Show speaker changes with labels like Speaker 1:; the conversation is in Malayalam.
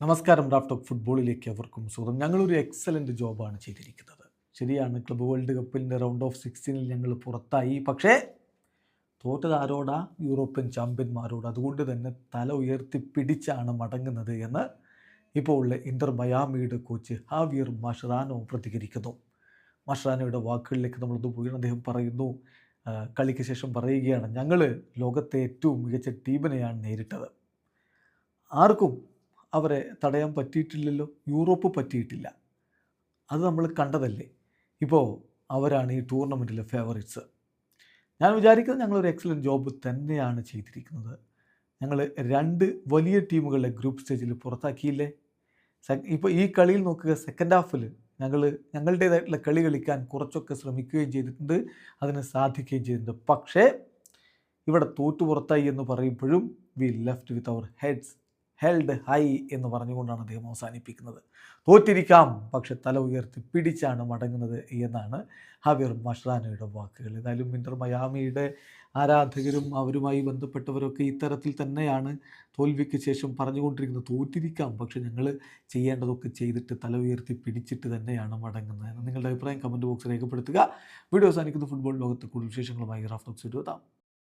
Speaker 1: നമസ്കാരം. റാഫ് ടോക്ക് ഫുട്ബോളിലേക്ക് അവർക്കും സ്വാഗതം. ഞങ്ങളൊരു എക്സലൻറ്റ് ജോബാണ് ചെയ്തിരിക്കുന്നത്. ശരിയാണ്, ക്ലബ്ബ് വേൾഡ് കപ്പിൻ്റെ റൗണ്ട് ഓഫ് 16 ഞങ്ങൾ പുറത്തായി. പക്ഷേ തോറ്റത് ആരോടാ? യൂറോപ്യൻ ചാമ്പ്യന്മാരോട്. അതുകൊണ്ട് തന്നെ തല ഉയർത്തി പിടിച്ചാണ് മടങ്ങുന്നത് എന്ന് ഇപ്പോൾ ഇന്റർ മയാമിയുടെ കോച്ച് ഹാവിയർ മഷ്റാനോ പ്രതികരിക്കുന്നു. മഷ്റാനോയുടെ വാക്കുകളിലേക്ക് നമ്മളൊന്ന് പോയി. അദ്ദേഹം പറയുന്നു, കളിക്ക് ശേഷം പറയുകയാണ്, ഞങ്ങൾ ലോകത്തെ ഏറ്റവും മികച്ച ടീമിനെയാണ് നേരിട്ടത്. ആർക്കും അവരെ തടയാൻ പറ്റിയിട്ടില്ലല്ലോ. യൂറോപ്പ് പറ്റിയിട്ടില്ല. അത് നമ്മൾ കണ്ടതല്ലേ. ഇപ്പോൾ അവരാണ് ഈ ടൂർണമെൻറ്റിലെ ഫേവറിറ്റ്സ്. ഞാൻ വിചാരിക്കുന്നത് ഞങ്ങളൊരു എക്സലൻറ്റ് ജോബ് തന്നെയാണ് ചെയ്തിരിക്കുന്നത്. ഞങ്ങൾ 2 വലിയ ടീമുകളെ ഗ്രൂപ്പ് സ്റ്റേജിൽ പുറത്താക്കിയില്ലേ. ഇപ്പോൾ ഈ കളിയിൽ നോക്കുക, സെക്കൻഡ് ഹാഫിൽ ഞങ്ങളുടേതായിട്ടുള്ള കളി കളിക്കാൻ കുറച്ചൊക്കെ ശ്രമിക്കുകയും ചെയ്തിട്ടുണ്ട്, അതിന് സാധിക്കുകയും ചെയ്തിട്ടുണ്ട്. പക്ഷേ ഇവിടെ തോറ്റു പുറത്തായി എന്ന് പറയുമ്പോഴും we left with our heads held high എന്ന് പറഞ്ഞുകൊണ്ടാണ് അദ്ദേഹം അവസാനിപ്പിക്കുന്നത്. തോറ്റിരിക്കാം, പക്ഷെ തല ഉയർത്തി പിടിച്ചാണ് മടങ്ങുന്നത് എന്നാണ് ഹാവിയർ മഷ്റാനോയുടെ വാക്കുകൾ. ഏതായാലും ഇന്റർ മയാമിയുടെ ആരാധകരും അവരുമായി ബന്ധപ്പെട്ടവരൊക്കെ ഇത്തരത്തിൽ തന്നെയാണ് തോൽവിക്ക് ശേഷം പറഞ്ഞുകൊണ്ടിരിക്കുന്നത്. തോറ്റിരിക്കാം, പക്ഷെ ഞങ്ങൾ ചെയ്യേണ്ടതൊക്കെ ചെയ്തിട്ട് തല ഉയർത്തി പിടിച്ചിട്ട് തന്നെയാണ് മടങ്ങുന്നത്. നിങ്ങളുടെ അഭിപ്രായം കമൻറ്റ് ബോക്സിൽ രേഖപ്പെടുത്തുക. വീഡിയോ അവസാനിക്കുന്ന ഫുട്ബോൾ ലോകത്ത് കൂടുതൽ വിശേഷങ്ങളുമായി റാഫ് ടോക്സ് എത്താം.